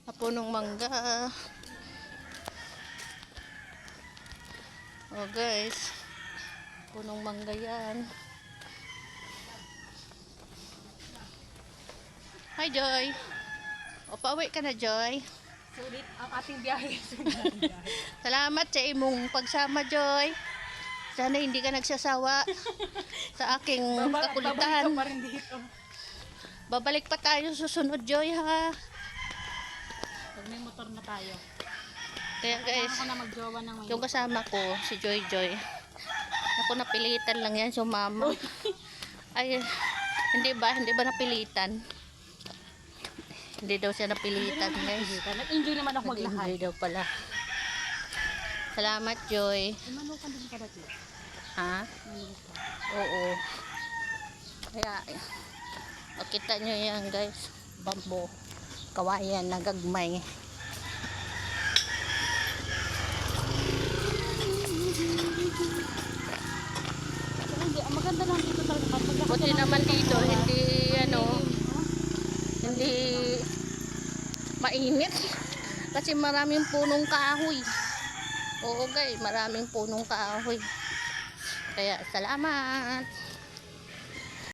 Punong mangga. Oh guys, punong mangga yan. Hi Joy. O pauwi ka na Joy. Sulit ang ating biyahe. Salamat sa imong pagsama Joy. Sana hindi ka nagsasawa sa aking kakulitan. Babalik ka pa rin dito. Babalik pa tayo susunod Joy ha. Pag may motor na tayo. Kaya guys, Kailangan ko na magjowa ng may yung kasama ko, si Joy Joy. Ako napilitan lang yan sumama. Ay, hindi ba napilitan? Hindi daw siya napilitan guys. Nag-enjoy naman ako maglakad. Nag-enjoy daw pala. Salamat Joy. Manukan din ka dati. Ha? Manukan. Oo. Kaya, makita nyo yan guys. Bambo. Kawayan na gagmay. Hindi, ang maganda lang dito talaga. Buti naman dito, hindi mainit. Kasi maraming punong kahoy. Oo guys, maraming punong kahoy. Kaya salamat.